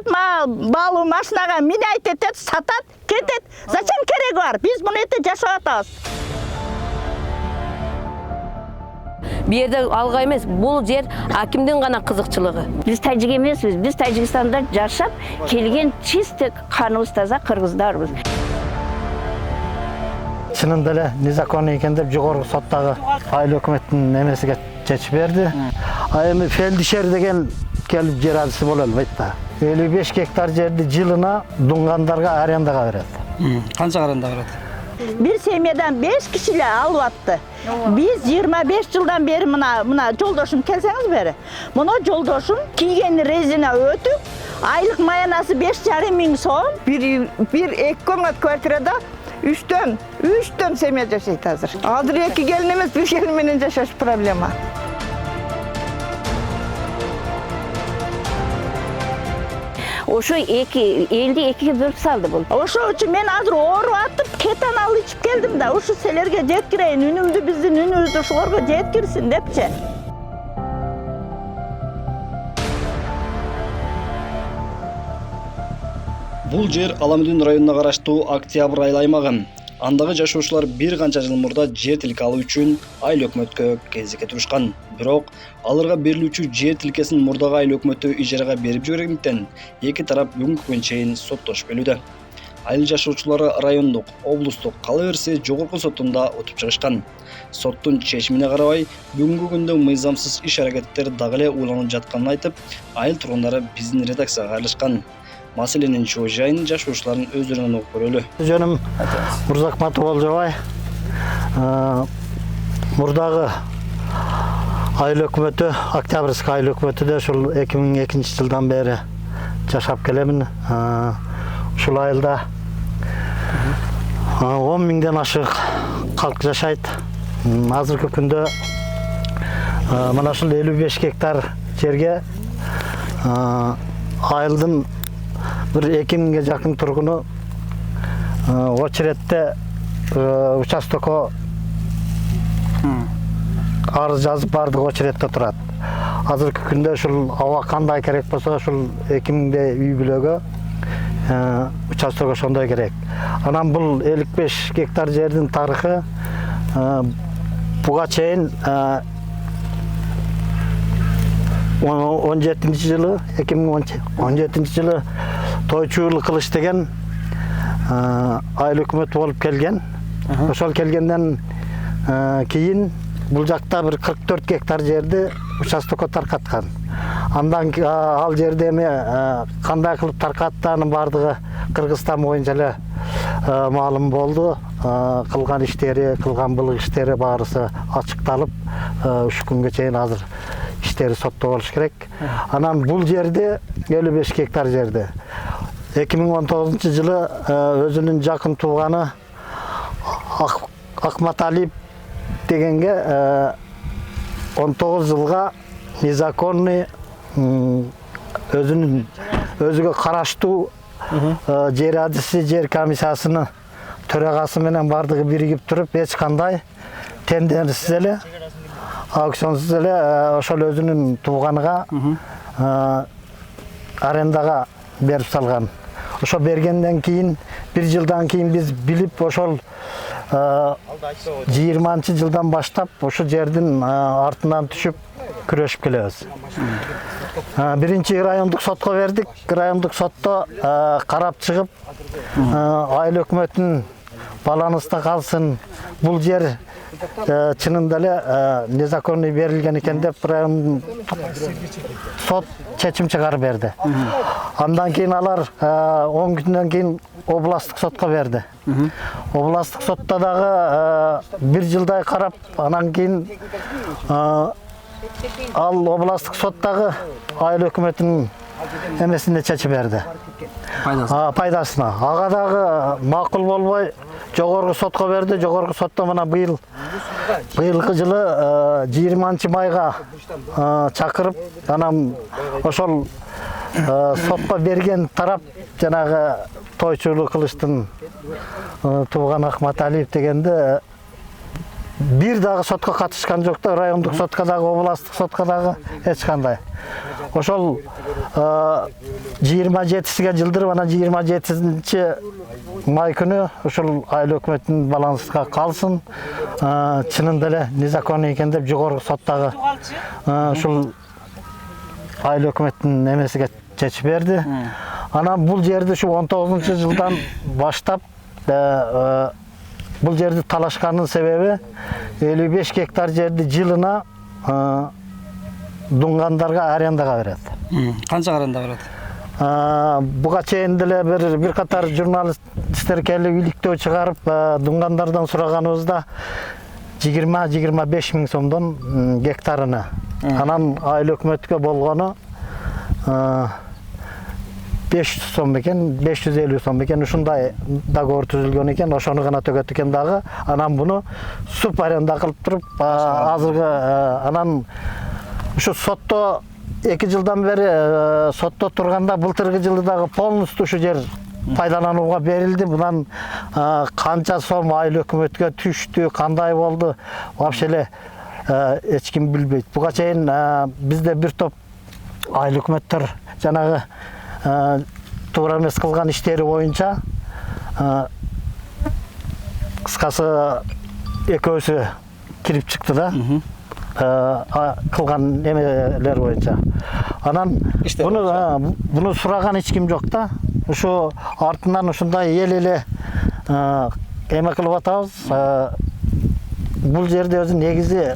берет, балу машинага минайт етет, сатат, кетет. Зачем кереги бар? Биз муну эте жашап атабыз. Бу жерде алга эмес, бул жер акимдин гана кызыкчылыгы. Биз тажик эмеспиз. Биз Тажикстанда жашап келген чисто каныбыз таза кыргыздарбыз. Чынында эле незаконный экен деп жогорку соттогу айыл өкмөттүн немесиге чечип берди. А эми фельдшер деген келип жер алысы боло албайт да. 55 гектар жерди жылына дунгандарга арендага берет. Канча аренда берет? Bir семьядан 5 кишилер алып атты. Biz 25 жылдан бери мына жолдошум келсеңиз бери. Муну жолдошум кийген резина өтүп, айлык маянасы 5,5 миң сом. Bir ek komnat kvartirada 3 семья жашайт азыр. Азыр 2 келин эмес, 1 келин менен жашаш проблема. Ошо элди экиге бөлүп салды бул. Ошо үчүн мен азыр ооруп атып, кетанал ичип келдим да, ушу силерге жеткирейин, үнүмдү биздин үнүбүздү ушуларга жеткирсин депчи. Бул жер Аламүдүн районуна караштуу Октябрь айыл аймагы. Андагы жашоочулар бир канча жыл мурда жер тилке алуу үчүн айыл өкмөткө кезекке турушкан. Бирок аларга берилүүчү жер тилкесин мурдагы айыл өкмөтү ижарага берип жибергендиктен эки тарап бүгүнкү күнгө чейин соттошуп келүүдө. Айыл жашоочулары райондук, облустук, кала берсе жогорку соттунда утуп чыгышкан. Соттун чечимине карабай, бүгүнкү күндө мыйзамсыз иш-аракеттер дагы эле уланып жатканын айтып, айыл тургундары биздин редакцияга аралашкан. Маселенин чоо жайын жашоочулардын өздөрүнөн угуп көрөлү. Жөнүм Мурзакматов Болжобай. Мурдагы айыл өкмөтү, Октябрьский айыл өкмөтүдө ушул 2002 жылдан бери жашап келемин. Ушул айылда 10 миңден ашык калк жашайт. Азыркы күндө мына ушул 55 гектар жерге айылдын bir 2 миңге жакын тургуну очередте участокко арыз жазып бардыгы очередте турат. Азыркы күндө ушул аба кандай керек болсо ушул 2 миңдей үй бүлөгө участок ошондой керек. Анан бул 55 гектар жердин тарыхы буга чейин 2017 жылы тойчулук кылыш деген айыл өкмөтү болуп келген. Ошол келгенден кийин бул жакта bir 44 гектар жерди участокко таркаткан. Андан ал жерде эми кандай кылып таркаттыгынын бардыгы Кыргызстан боюнча эле маалым болду. Кылган иштери, кылган былык иштери баарысы ачыкталып, ушу күнгө чейин азыр иштери сотто болуш керек. Анан бул жерде 55 гектар жерде 2019 жылы өзүнүн жакын тууганы Акматалиев дегенге 19 жылга незаконный өзүгө караштуу жер адиси жер комиссиясынын төрагасы менен бардыгы биригип туруп эч кандай тендерсиз эле аукционсуз эле ошол өзүнүн тууганыга арендага берип салган. Ошо бергенден кийин 1 жылдан кийин биз билип ошол 20-жылдан баштап ошо жердин артынан түшүп күрөшүп келебиз. Биринчи райондук сотко бердик. Райондук сотто карап чыгып айыл өкмөтүнүн баланысында калсын, бул жер чынында эле незаконный берилген экен деп сот чечим чыгарып берди. Андан кийин алар 10 күндөн кийин областтык сотко берди. Областтык сотто дагы 1 жылдай карап, анан кийин ал областтык соттагы айыл өкмөтүнүн эмесине чечип берди. Пайдасына. Ага дагы макул болбой жогорку сотко берди. Жогорку сотто мына быйылкы жылы 20-майга чакырып, анан ошол сотко берген тарап жанагы тойчулук кылыштын тууганы Акматалиев дегенде бир дагы сотко катышкан жок да, райондук сотко дагы, областтык сотко дагы эч кандай. ошол 27-сиге жылдырып, анан 27-чи май күнү ушул айыл өкмөтүнүн балансызга калсын, чынында эле незаконный экен деп жогорку соттогу ушул айыл өкмөтүнүн эмесиге чечип берди. Анан бул жерди ушу 19-жылдан баштап бул жерди талашканын себеби 55 гектар жерди жылына дунгандарга арендага берет. Канча аренда берет? Буга чейин деле бир катар журналисттер келип иликтөө чыгарып, дунгандардан сураганыбызда 20-25 миң сомдон гектарына. Анан айыл өкмөткө болгону 500 сом бекен, 550 сом бекен, ушундай договор түзүлгөн экен, ошону гана төгөт экен дагы. Анан буну суп аренда кылып туруп, азыркы анан ушу сотто 2 жылдан бери сотто турганда былтыркы жылы дагы полностью ушу жер пайдаланууга берилди. Мындан канча сом айыл өкмөткө түштү, кандай болду, вообще эле эч ким билбейт. Буга чейин бизде бир топ айыл өкмөттөр жанагы туура эмес кылган иштери боюнча кыскасы экөөсү кирип чыкты да. Кылган эмелер боюнча. Анан буну сураган эч ким жок да. Ушу артынан ушундай эл эме кылып атабыз. Бул жерде өзү негизи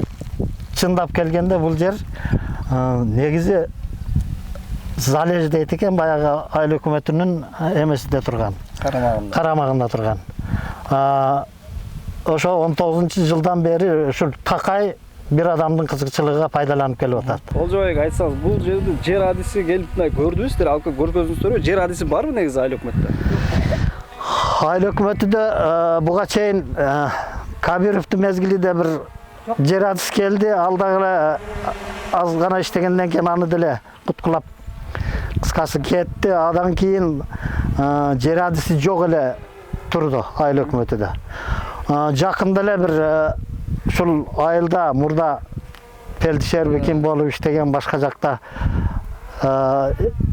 чындап келгенде бул жер негизи залеж дейт экен, баягы айыл өкмөтүнүн эмесинде турган, карамагында турган. Ошо 19-жылдан бери ушул такай бир адамдын кызыкчылыгына пайдаланып келип атат. Олжобек, айтсаңыз, бул жерди жер адиси келип көрдүңүздөр, алып көргөзүңүздөр, жер адиси барбы негизи айыл өкмөттө? Айыл өкмөтүдө буга чейин Кабировдун мезгилинде бир жер адис келди, ал дагы аз гана иштегенден кийин аны деле куткулап кыскасы кетти. Адан кийин жер адиси жок эле турду айыл өкмөтүдө. Жакында эле бир ушул айылда мурда фельдшер бекин болуп иштеген башка жакта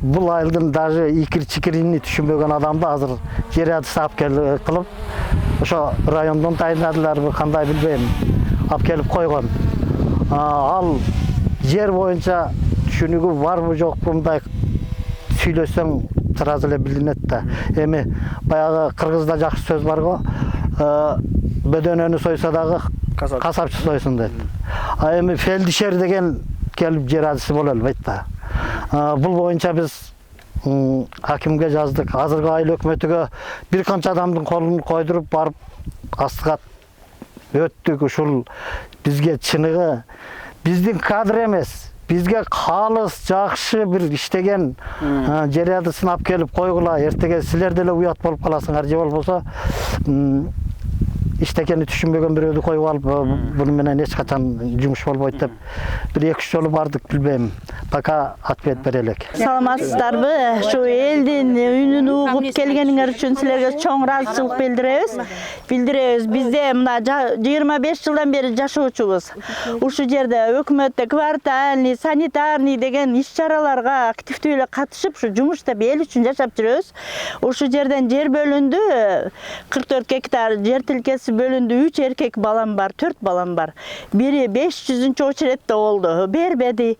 бул айылдын даже икир-чикирини түшүнбөгөн адамды азыр жер адис алып кылып ошо райондон тайындадыларбы, кандай билбейм, алып келип койгон. Ал жер боюнча түшүнүгү барбы жокпу, мындай сүйлөсөң сразу эле билинет да. Эми баягы кыргызда жакшы сөз бар го, бөдөнөнү сойсо дагы касапчы сойсун дейт. Эми фельдшер деген келип жер адиси боло албайт да. Бул боюнча биз акимге жаздык. Азыркы айыл өкмөтүгө бир канча адамдын колун койдуруп барып астыга өттүк. Ушул бизге чыныгы биздин кадр эмес, бизге калыс жакшы бир иштеген жер адисын алып келип койгула, эртеге силер деле уят болуп каласыңар, же болбосо иштекени түшүнбөгөн бирөөдү коюп алып буну менен эч качан жумуш болбойт деп бир 2-3 жолу бардык, билбейм. Пока ответ бере элек. Саламатсыздарбы? Şu элдин үнүн угуп келгениңер үчүн силерге чоң ыраазычылык билдиребиз. Бизде мына 25 жылдан бери жашоочубуз. Ушу жерде өкмөттө квартальный, санитарный деген иш-чараларга активдүү эле катышып, ушу жумуш иштеп эл үчүн жашап жүрөбүз. Ушу жерден жер бөлүндү, 44 гектар жер тилкеси бөлүндү, 3 эркек балам бар, 4 балам бар. Бири 500-чү очередте болду, бербеди.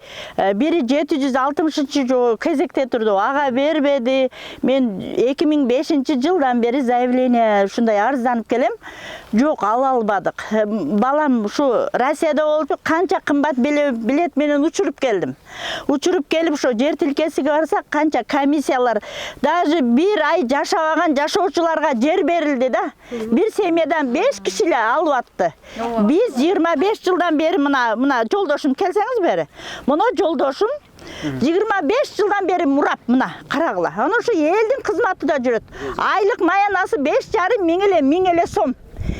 Бири 760-чы кезекте турду, ага бербеди. Мен 2005-жылдан бери заявление ушундай арызданып келем. Жок, ала албадык. Балам ушу Россияда болуп, канча кымбат билет менен учуруп келдим. Учуруп келип ошо жер тилкесиге барсак, канча комиссиялар, даже бир ай жашабаган жашоочуларга жер берилди да. Бир семьядан 5 киши эле алып атты. Биз 25 жылдан бери мына жолдошум келсеңиз бери. Мына жолдошум 25 жылдан бери мурап, мына карагыла. Аны ушу элдин кызматында жүрөт. Айлык маянасы 5,5 миң эле сом.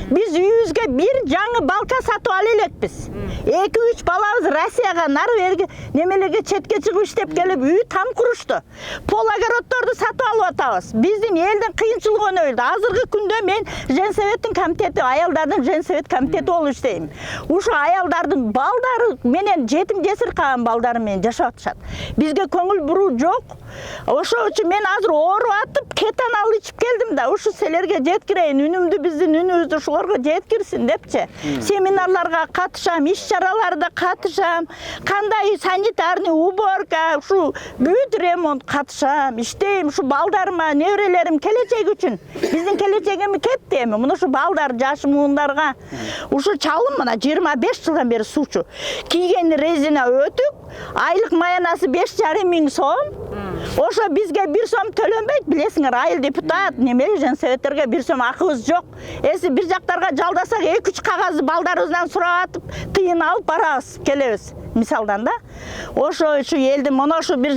Biz үйümüzге bir жаңы балка сатып ала элекпиз. 2-3 балабыз Россияга, Норвегия немелерге четке чыгып иштеп келип үй там курушту. Пол огороддорду сатып алып атабыз. Биздин элдин кыйынчылыгы өнөйдү. Азыркы күндө мен Женсоветтин комитети, аялдардын Женсовет комитети болуп иштейм. Ушу аялдардын балдары менен жетим жесир калган балдары менен жашап атышат. Бизге көңүл буруу жок. Ошол үчүн мен азыр ооруп атып, кетан алып ичип келдим да, ушу силерге жеткирейин, үнүмдү биздин үнүбүздү ушуларга жеткирсин депчи. Семинарларга катышам, иш-чараларда катышам, кандай санитарный уборка, ушу бүт ремонт катышам, иштейм, ушу балдарыма, неберелерим келечеги үчүн. Биздин келечегimiz кетти эми. Мына ушу балдар, жаш муундарга ушу чалым мына 25 жылдан бери суучу. Кийген резина өтүк, айлык маянасы 5,5 миң сом. Ошо бизге 1 сом төлөнбөйт, билесиңер, айыл депутат, немели Женсоветтерге 1 сом акыбыз жок. Эси бир жактарга жалдасак 2-3 кагазды балдарыбыздан сурап атып, тыйын алып барабыз, келебиз. Мисалдан да. Ошо ушу элди мына ушу бир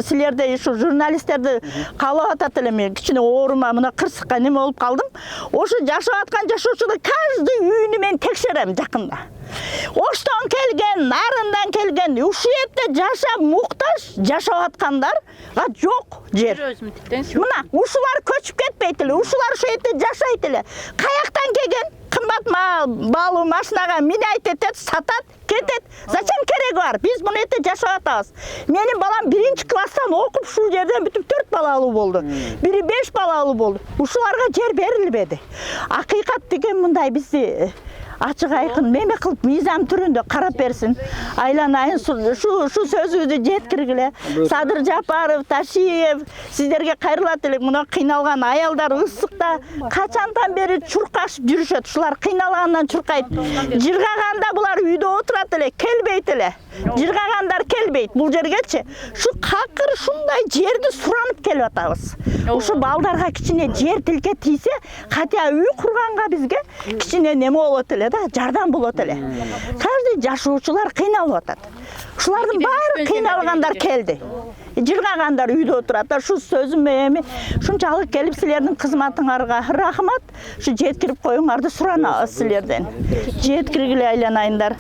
силерде ушу журналисттерди каалап атат элем, кичине оорума мына кырсыкка неме болуп калдым. Ошо жашап аткан жашоочуду каждый үйүнү мен текшерем жакында. Оштон келген, нарындан келген, ушу жерде жашап муктаж жашап аткандарга жок жер. Мына ушулар көчүп кетпейт эле, ушулар ошо жерде жашайт эле. Каяктан келген? Кымбат балуу машинага минайт этет, сатат, кетет. Зачем кереги бар? Биз муну жерде жашап атабыз. Менин балам 1-класстан окуп ушул жерден бүтүп 4 балалуу болду. Бири 5 балалуу болду. Ушуларга жер берилбеди. Акыйкат деген мындай бизди ачык айкын меме кылып мыйзам түрүндө карап берсин. Айланайын шу сөзүбүздү жеткиргиле. Садыр Жапаров, Ташиев, сиздерге кайрылат элек. Мына кыйналган аялдар ысыкта качандан бери чуркашып жүрүшөт. Ушулар кыйналгандан чуркайт. Жыргаганда булар үйдө отурат эле, келбейт эле. Жыргагандар келбейт бул жергечи. Шу какыр шундай жерди суранып келип атабыз. Ушу балдарга кичине жер тилке тийсе, катя үй курганга бизге кичине неме болот эле да, жардам болот эле. Каждый жашоочулар кыйналып атат. Ушулардын баары кыйналгандар келди. Жыргагандар үйдө отурат. Шу сөзүм эми шунчалык келип силердин кызматыңарга рахмат. Шу жеткирип коюңарды суранабыз силерден. Жеткиргиле айланайындар.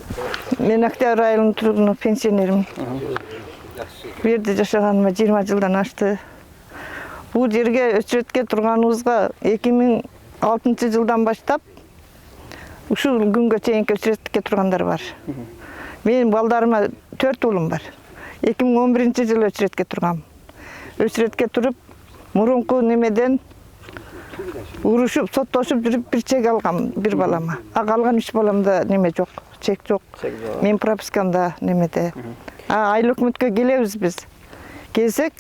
Мен Октябрь айылынын тургуну, пенсионермин. Бу жерде жашаганыма 20 жылдан ашты. Бул жерге өчүрөткө турганыбызга 2006 жылдан баштап ушул күнгө чейин өчүрөткө тургандар бар. Менин балдарыма 4 уулум бар. 2011 жылы өчүрөткө тургам. Өчүрөткө туруп, мурунку немеден урушуп, соттошуп жүрүп бир чек алгам бир балама. А калган 3 баламда неме жок, чек жок. Мен пропискамда немеде. Айыл өкмөткө келебиз биз. Келсек,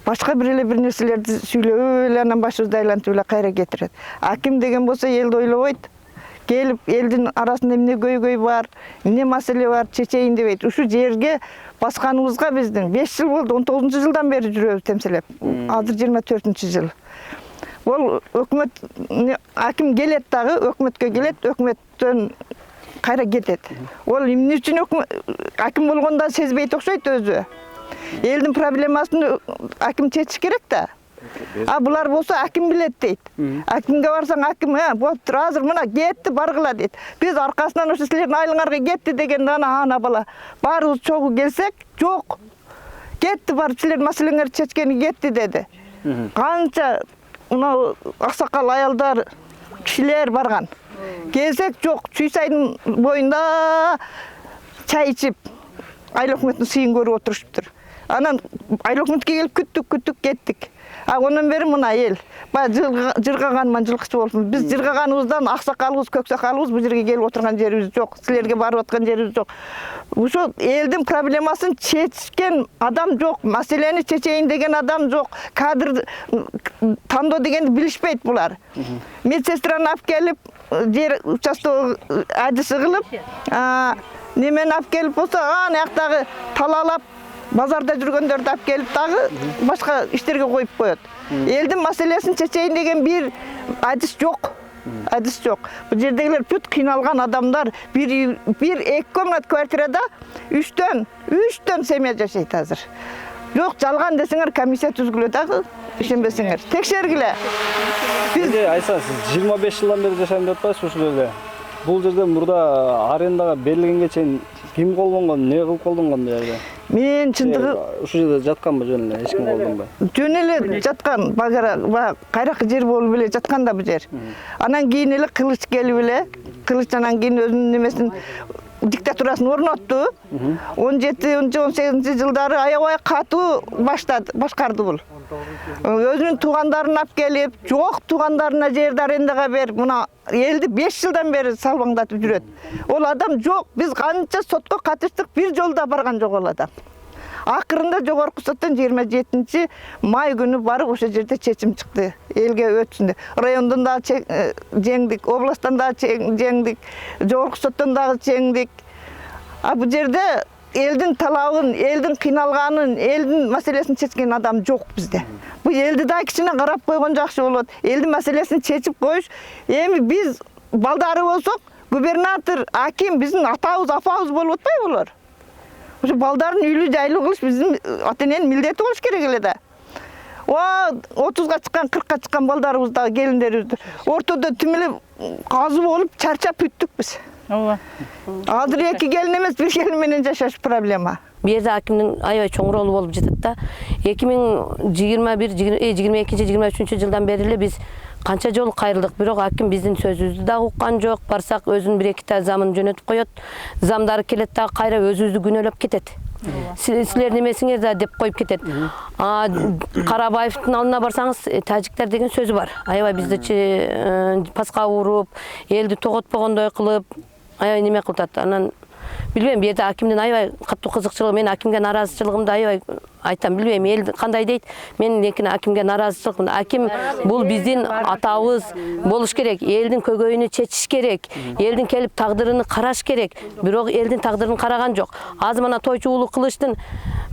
башка бир нерселерди сүйлөп эле анан башыбызды айлантып эле кайра кетирет. Аким деген болсо элди ойлобойт. Келип элдин арасында эмне көйгөй бар, эмне маселе бар, чечейин дебейт. Ушу жерге басканыбызга биздин 5 жыл болду, 19 жылдан бери жүрөбүз темселеп. Азыр 24 жыл. Ол өкмөт аким келет дагы, өкмөткө келет, өкмөттөн кайра кетет. Ол эмне үчүн аким болгондо сезбейт окшойт өзү. Элдин проблемасын аким чечиш керек да. А булар болсо аким билет дейт. Акимге барсаң аким, болуптур, азыр мына кетти баргыла дейт. Биз аркасынан ошо силердин айылыңарга кетти деген ана бала баарыбыз чогуу келсек, жок. Кетти барып силердин маселеңерди чечкени кетти деди. Канча мына аксакал аялдар, кишилер барган. Келсек жок, Чүйсайдын боюнда чай ичип, айыл өкмөтүнүн сыйын көрүп отуруштур. Анан айыл өкмөткө келип күттүк, кеттик. Ондан бери мына эл, жыргаганман жылкычы болсун. Биз жыргаганыбыздан аксакалыбыз, көксакалыбыз бул жерге келип отурган жерибиз жок. Силерге барып аткан жерибиз жок. Ушул элдин проблемасын чечкен адам жок, маселени чечейин деген адам жок. Кадр тандоо дегенди билишпейт булар. Медсестраны алып келип, жер участок адиси кылып, немени алып келип болсо, аяктагы талаалап базарда жүргөндөрдү алып келип дагы башка иштерге коюп коет. Элдин маселесин чечейин деген бир адис жок. Адис жок. Бул жердегилер бүт кыйналган адамдар, бир 2 комнат квартирада 3төн семья жашайт азыр. Жоқ, жалған десеңер комиссия түзгіле дағы, ишенбесеңер. Текшергіле. Бизде айса сиз 25 жылдан бери жашайм деп атпайсыз ушул жерде. Бул жерде мурда арендага берилгенге чейин ким колдонгон, эмне кылып колдонгон бул жерде? Мен чындыгы Ушул жерде жатканбы жөн эле, эч ким колдонбой? жөн эле жаткан, багара кайракы жер болуп эле жаткан да бул жер. Анан кийин эле кылыч келип эле, кылыч анан кийин өзүнүн немесин диктатурасын орнотту. 17-18 жылдары аябай катуу башкарды бул. Өзүнүн туугандарын алып келип, жок туугандарына жерди арендага берип, мына элди 5 жылдан бери салбаңдатып жүрөт. Ол адам жок, биз канча сотко катыштык, бир жолда барган жок ол адам. Акырында жогорку соттон 27 май күнү барып ошол жерде чечим чыкты. Элге өтсүн деп. Райондон да жеңдик, областтан да жеңдик, жогорку соттон да жеңдик. А бул жерде элдин талабын, элдин кыйналганын, элдин маселесин чечкен адам жок бизде. Бул элди да кичине карап койгон жакшы болот. Элдин маселесин чечип коюш. Эми биз балдары болсок, губернатор, аким биздин атабыз, апабыз болуп атпайбы булар? Ошо балдарын үйлүү жайлуу кылыш биздин ата-эненин милдети болуш керек эле да. 30-га чыккан, 40-га чыккан балдарыбыз да, келиндерибиз ортодо түм эле казы болуп чарчап бүттүк биз. Ооба. Азыр 2 келин эмес, 1 келин менен жашаш проблема. Бу жерде акимдин аябай чоң ролу болуп жатат да. 2022-23 жылдан бери эле биз канча жолу кайрылдык, бирок аким биздин сөзүбүздү да уккан жок. Барсак өзүнүн 1-2 замын жөнөтүп коет. Замдары келет да кайра өзүбүздү күнөөлөп кетет. Силер немесиңер да деп коюп кетет. Карабаевдин алдына барсаңыз, тажиктер деген сөзү бар. Аябай биздечи паска уруп, элди тоготпогондой кылып, аябай неме кылтат. Анан билбейм, бу жерде акимдин аябай катуу кызыкчылыгы, мен акимге наразычылыгымды аябай айтам, билбейм, эл кандай дейт. Мен лекин акимге наразычылыкмын. Аким бул биздин атабыз болуш керек, элдин көйгөйүнү чечиш керек, элдин келип тагдырын караш керек. Бирок элдин тагдырын караган жок. Азыр мына тойчу уулу кылычтын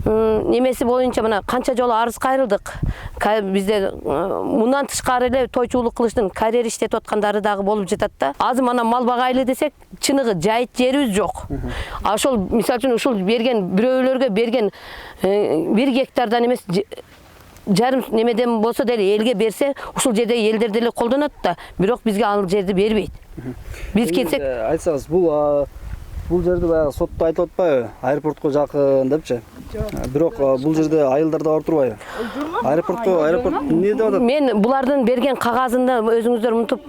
немеси боюнча мына канча жолу арыз кайрылдык. Бизде мындан тышкары эле тойчу уулу кылычтын карьер иштетип аткандары дагы болуп жатат да. Азыр мына мал багайлы десек, чыныгы жайыт жерибиз жок. Ошол мисалы үчүн ушул берген бирөөлөргө берген 1 гектардан эмес жарым немеден болсо деле элге берсе, ушул жерде элдер деле колдонот да, бирок бизге ал жерди бербейт. Биз келсек, айтсаңыз, бул жерде баягы сотто айтып атпайбы? Аэропортко жакын депчи. Бирок бул жерде айылдар да бар турбайбы? Аэропорт эмне деп атат? мен булардын берген кагазында өзүңүздөр мынтип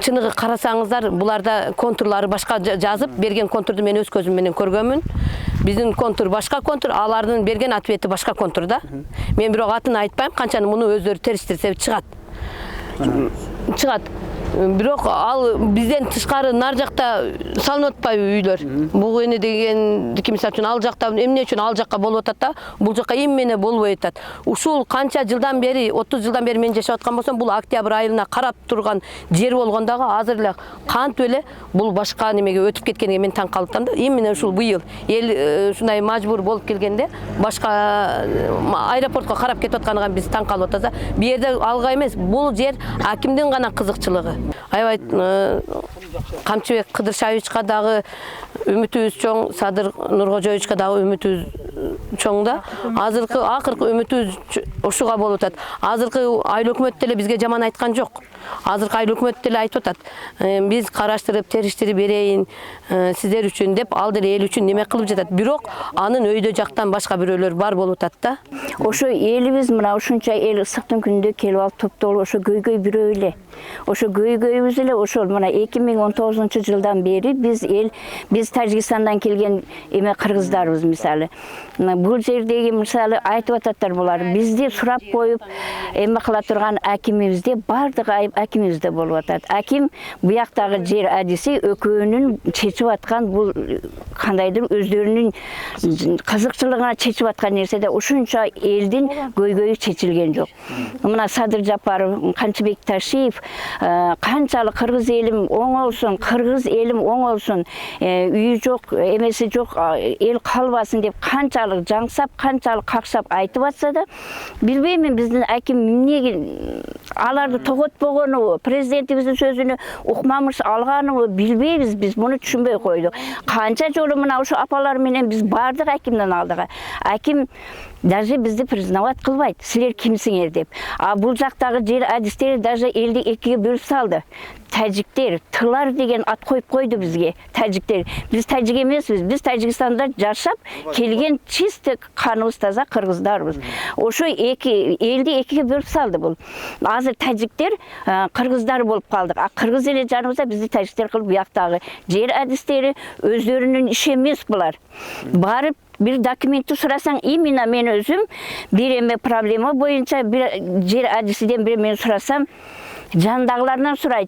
чыныгы карасаңыздар, буларда контурлары башка жазып, берген контурду мен өз көзүм менен көргөнмүн. Биздин контур башка контур, алардын берген ответи башка контур да. Мен бирок атын айтпайм, канчаны муну өздөрү териштирсе чыгат. Бирок ал бизден тышкары нар жакта салынып атпайбы үйлөр. Бул эне дегендики мисалы үчүн ал жакта эмне үчүн ал жакка болуп атат да, бул жакка эмне болбой атат. Ушул канча жылдан бери, 30 жылдан бери мен жашап аткан болсом, бул октябрь айына карап турган жер болгондагы азыр эле кантип эле бул башка немеге өтүп кеткениге мен таң калып атам да. Эмне ушул быйыл эл ушундай мажбур болуп келгенде башка аэропортко карап кетип атканга биз таң калып атабыз да. Бу жерде алга эмес, бул жер акимдин гана кызыкчылыгы. Аябай Камчыбек Кыдыршаевичка дагы үмүтүбүз чоң, Садыр Нуркожоевичка дагы үмүтүбүз чоң да. Азыркы акыркы үмүтүбүз ушуга болуп атат. Азыркы айыл өкмөт деле бизге жаман айткан жок. Азыркы айыл өкмөт деле айтып атат. Биз караштырып, териштирип берейин сиздер үчүн деп, ал деле эл үчүн неме кылып жатат. Бирок анын өйдө жактан башка бирөөлөр бар болуп атат да. Ошо элибиз мына ушунча эл ысыктын күндө келип алып топтолуп ошо көйгөй бирөө эле. Ошо көйгөйүбүз эле ошол мына 2019 жылдан бери биз Тажикстандан келген эме кыргыздарбыз мисалы. Бул жердеги мисалы айтып ататтар булар. Бизди сурап коюп эме кыла турган акимибизде бардыгы акимибизде болуп атат. Аким буяктагы жер адиси экөөнүн чечип аткан бул кандайдыр өздөрүнүн кызыкчылыгына чечип аткан нерседе ушунча элдин көйгөйү чечилген жок. Мына Садыр Жапаров, Камчыбек Ташиев канчалык кыргыз элим оңолсун, кыргыз элим оңолсун, үйү жок, эмеси жок, эл калбасын деп канчалык жаңсап, канчалык каксап айтып атса да, билбейм мен биздин аким эмнеге аларды тоқтатпағаны, президентіміздің сөзіні ұқмамыз алғаны білбейбіз, біз мұны түшінбей қойдық. Қанша жолы мына осы апаларменен біз бардық әкімнен алдыға. Әкім даже бізді признавать қылбайды, сілер кімсіңер деп. Бұл жақтағы жер әдістері даже елді екіге бөліп салды. Тәжіктер, тылар деген ат қойып қойды бізге, тәжіктер. Біз тәжік емеспіз, біз Тәжікстанда жашап, келген чисті қанымыз таза қырғыздарбыз. Ошо елді екіге бөліп салды бұл. Азыр тәжіктер қырғыздар болып қалдық. Қырғыз елі жанымызда бізді тәжіктер қылып бұяқтағы жер әдістері өздерінің іші емес бұлар. Барып bir dokumenti сұрасаң, именно мен өзім бір проблема бойынша бір жер әдісіден бір мен сұрасам, жанындағыларынан сұрайды.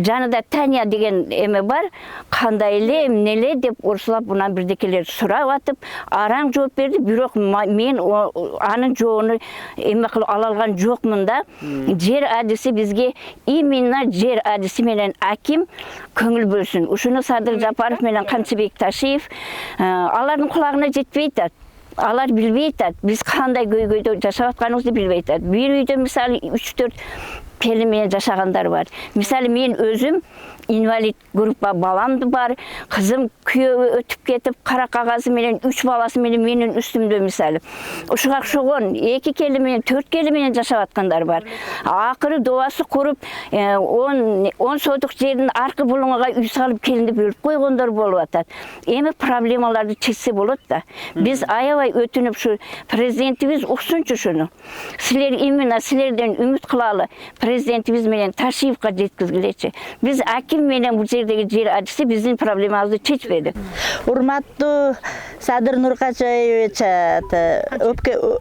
Жанында Таня деген еме бар, қандай еле, неле деп ұрсылап бұнан бірдекелер сұрап атып, араң жооп берді, бирок мен анын жоону эме кылып ала алган жокмун да. Жер адиси бизге именно жер адиси менен аким көңүл бөлсүн. Ушуну Садыр Жапаров менен Камчыбек Ташиев алардын кулагына жетпей атат. Алар билбей атат. Биз кандай көйгөйдө жашап атканыбызды билбей атат. Бир үйдө мисалы 3-4 пели менен жашагандар бар. Мисалы мен өзүм инвалид группа баламды бар, кызым күйөө өтүп кетип, кара кагазы менен 3 баласы менен менин үстүмдө мисалы. Ушуга окшогон 2 кели менен 4 кели менен жашап аткандар бар. Акыры добасы куруп 10 сотук жердин аркы булуңуга үй салып келинди бөлүп койгондор болуп атат. Эми проблемаларды чечсе болот да. Биз аябай өтүнүп ушу президентибиз уксунчу шуну. Силер именно силерден үмүт кылалы. Президентибиз менен Ташиевка жеткизгилечи. Биз аким менен бул жердеги жер адиси биздин проблемабызды чечпеди. Урматтуу Садыр Нуркачаевич,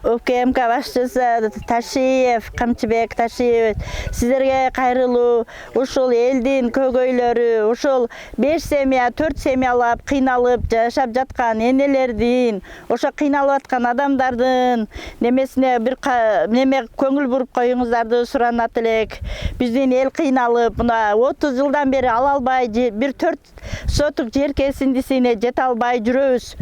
ОКМК башчысы Ташиев, Камчыбек Ташиев, сиздерге кайрылуу. Ушул элдин көйгөйлөрү, ушул 5 семья, 4 семьялап кыйналып жашап жаткан энелердин, ошо кыйналып аткан адамдардын немесине бир неме көңүл буруп коюңуздарды суранат элек. Биздин эл кыйналып, мына 30 жылдан бери ала албай, бир 4 сотук жер кесиндисине жете албай жүрөбүз.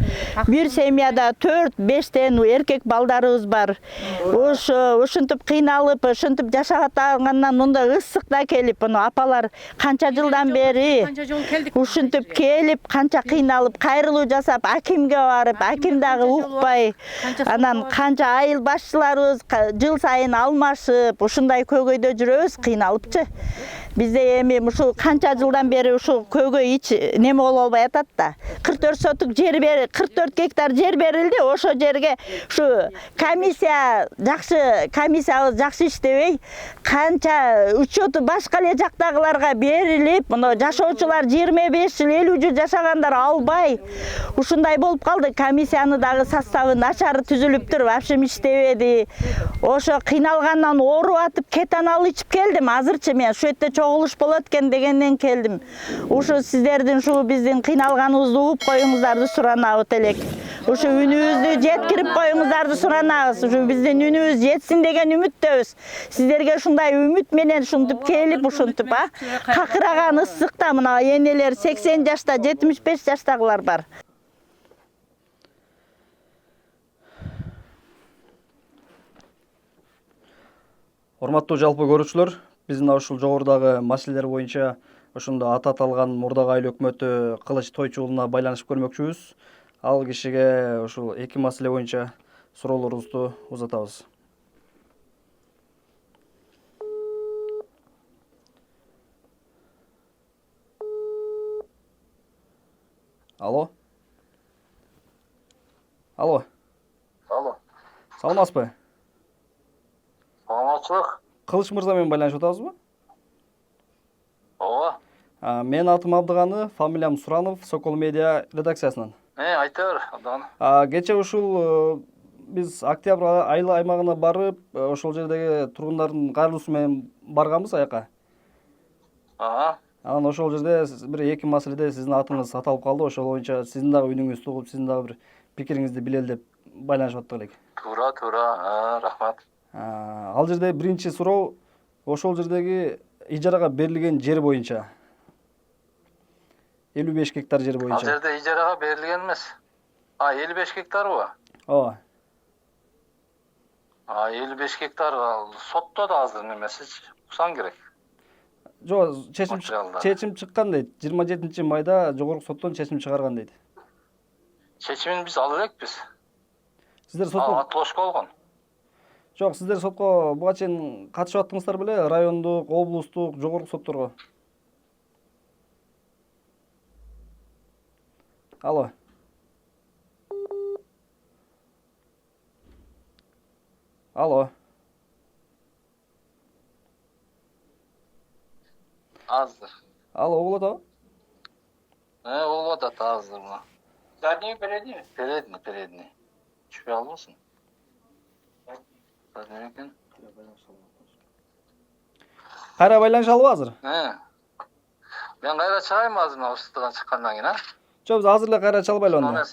Бир семьяда 4-5тен эркек балдарыбыз бар. Ушинтип кыйналып, ушинтип жашап атгандан мында ысыкта келип, муну апалар канча жылдан бери ушинтип келип, канча кыйналып, кайрылуу жасап, акимге барып, аким дагы укпай, анан канча айыл башчыларыбыз жыл сайын алмашып, ушундай көйгөйдө жүрөбүз, кыйналыпчы. Бизде эми ушу канча жылдан бери ушу көйгөй эч неме боло албай атат да. 44 сотук жер 44 гектар жер берилди. Ошо жерге ушу комиссиябыз жакшы иштебей, канча учету башка эле жактагыларга берилип, мына жашоочулар 25 жыл 50 жыл жашагандар албай. Ушундай болуп калды. Комиссияны дагы составы начар түзүлүптүр, вообще иштебеди. Ошо кыйналгандан ооруп атып, кетанал ичип келдим. Азырчы мен ушу жерде чогулуш болот экен дегенден келдим. Ушу сиздердин ушу биздин кыйналганыбызды угуп коюңуздарды суранабыз элек. Ушу үнүбүздү жеткирип коюңуздарды суранабыз. Ушу биздин үнүбүз жетсин деген үмүттөбүз. Сиздерге ушундай үмүт менен ушинтип келип, ушинтип какыраган ысыкта мына энелер 80 жашта, 75 жаштагылар бар. Урматтуу жалпы көрүүчүлөр, биздин ушул жогорудагы маселелер боюнча ошондо аты аталган мурдагы айыл өкмөтү Кылыч Тойчулуна байланышып көрмөкчүбүз. Ал кишиге ушул эки маселе боюнча суроолорубузду узатабыз. Алло. Алло. Алло. Саламатсызбы? Саламатчылык. Кылыч мырза менен байланышып атабызбы? Ооба. Мен атым Абдыганы, фамилиям Суранов, Сокол медиа редакциясынан. Айта бер, Абдыганы. Кече ушул биз Октябрь айыл аймагына барып, ошол жердеги тургундардын кайрылуусу менен барганбыз аяка. Анан ошол жерде бир эки маселеде сиздин атыңыз аталып калды. Ошол боюнча сиздин дагы үнүңүздү угуп, сиздин дагы бир пикириңизди билели деп байланышып аттык элек. Туура, рахмат. Ал жерде биринчи суроо ошол жердеги ижарага берилген жер боюнча. 55 гектар жер боюнча. Ал жерде ижарага берилген эмес. 55 гектарбы? Ооба. 55 гектар сотто да азыр немесиз уксаң керек. Жок, Материалдар. чечим чыккан дейт. 27-майда жогорку соттон чечим чыгарган дейт. Чечимин биз алып элекпиз. Сиздер сотко Отложка болгон. Жок, сиздер сотко буга чейин катышып аттыңыздар беле? Райондук, облустук, жогорку сотторго. Алло. Алло. Азыр. Алло, угулат абы? Болуп атат азыр мына. Задний, передний? Передний. Түшпөй албасын. Задний экен. Кайра байланышалбы азыр? Мен кайра чыгайм азыр мына устудан чыккандан кийин, Жок, биз азыр эле кайра чалбайлы анда.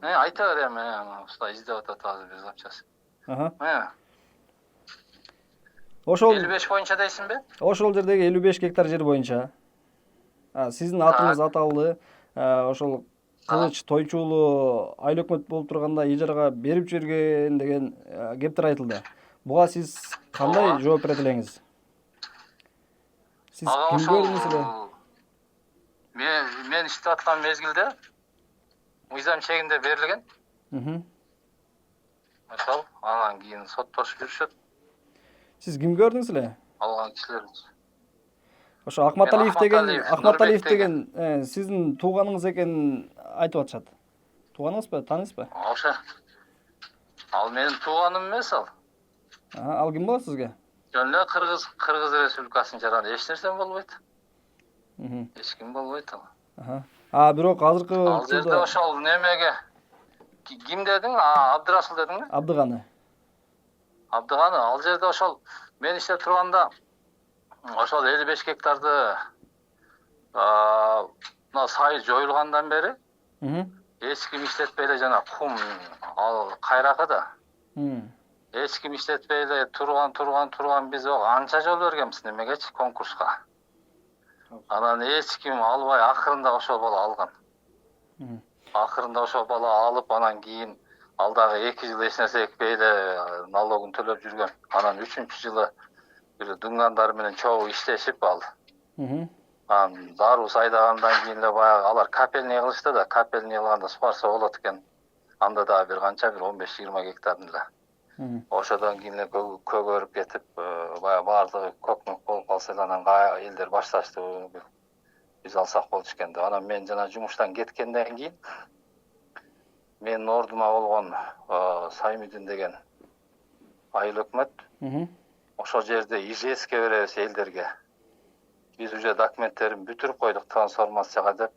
Айта берем, уста издеп атат азыр биз апчасы. Ошол 55 боюнча дейсиңби? ошол жердеги 55 гектар жер боюнча. Сиздин атыңыз аталды. Ошол Кылыч Тойчу уулу айыл өкмөт болуп турганда ижарага берип жүргөн деген кептер айтылды. Буга сиз кандай жооп берет элеңиз? Сиз кимге бердиңиз эле? Мен иштеп аткан мезгилде мыйзам чегинде берилген. Ошол анан кийин соттошуп жүрүшөт. Сиз кимге бердиңиз эле? Алган кишилерибиз. Ошо Акматалиев Нурбек деген сиздин тууганыңыз экенин айтып атышат. Тууганыңызбы, таанысызбы? Ошо. Ал менин тууганым эмес ал. Ал ким болот сизге? Жөн эле Кыргыз Республикасынын жараны эч нерсе болбойт. Эч ким болбойт ал. Бирок азыркы Ал жерде ошол немеге ким дедиң? Абдырасыл дедиңби? Абдыганы. Абдыганы ал жерде ошол мен иштеп турганда ошол 55 гектарды мына сайыл жоюлгандан бери эч ким иштетпей эле жана кум ал кайракы да. Эч ким иштетпей эле турган биз анча жол бергенбиз немегечи конкурска. Анан эч ким албай акырында ошол бала алган. Акырында ошол бала алып анан кийин алдагы 2 жыл эч нерсе экпей эле налогун төлөп жүргөн. Анан 3-жылы бир дуңгандар менен чогуу иштешип ал. Анан даруу сайдагандан кийин эле баягы алар капельный кылышты да, капельный кылганда суарса болот экен. Анда дагы бир канча бир 15-20 гектарын эле. Ошодон кийин эле көгөрүп кетип, баягы баардыгы көкмөк болуп калса эле анан элдер башташты. Биз алсак болчу экен деп. Анан мен жана жумуштан кеткенден кийин менин ордума болгон Саймидин деген айыл өкмөт ошол жерде ижеске беребиз элдерге. Биз уже документтерин бүтүрүп койдук трансформацияга деп.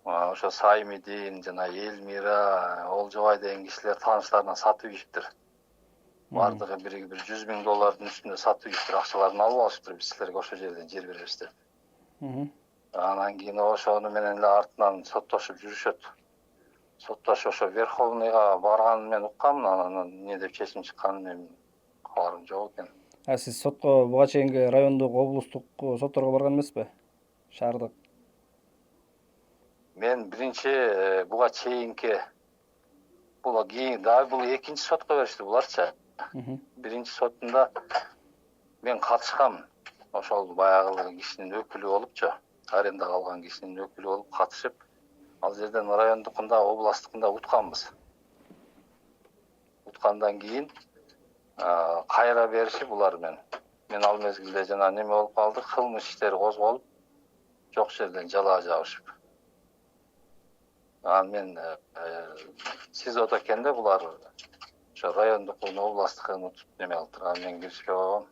Ошо Саймидин жана Элмира, Олжобай деген кишилер тааныштарына сатып ийиптир. Бардыгы бир $100,000 үстүндө сатып ийиптир, акчаларын алып алышыптыр, биз силерге ошол жерден жер беребиз деп. Анан кийин ошону менен эле артынан соттошуп жүрүшөт. Соттошуп ошо Верховныйга барганын мен уккам, анан эмне деп чечим чыкканын мен кабарым жок экен. Сиз сотко буга чейинки райондук, облустук сотторго барган эмеспи? Шаардык. Мен биринчи буга чейинки бул кийин дагы бул экинчи сотко беришти буларчы. Биринчи сотунда мен катышкам. Ошол баягы кишинин өкүлү болупчу. Арендага алган кишинин өкүлү болуп катышып, ал жерден райондукунда, областтыкында утканбыз. Уткандан кийин кайра беришип булар мен ал мезгилде жана неме болуп калды, кылмыш иштери козголуп, жок жерден жалаа жабышып. Анан мен СИЗОдо экенде булар ошо райондук, областтыкын утуп неме кылып турган, мен киришпей койгом.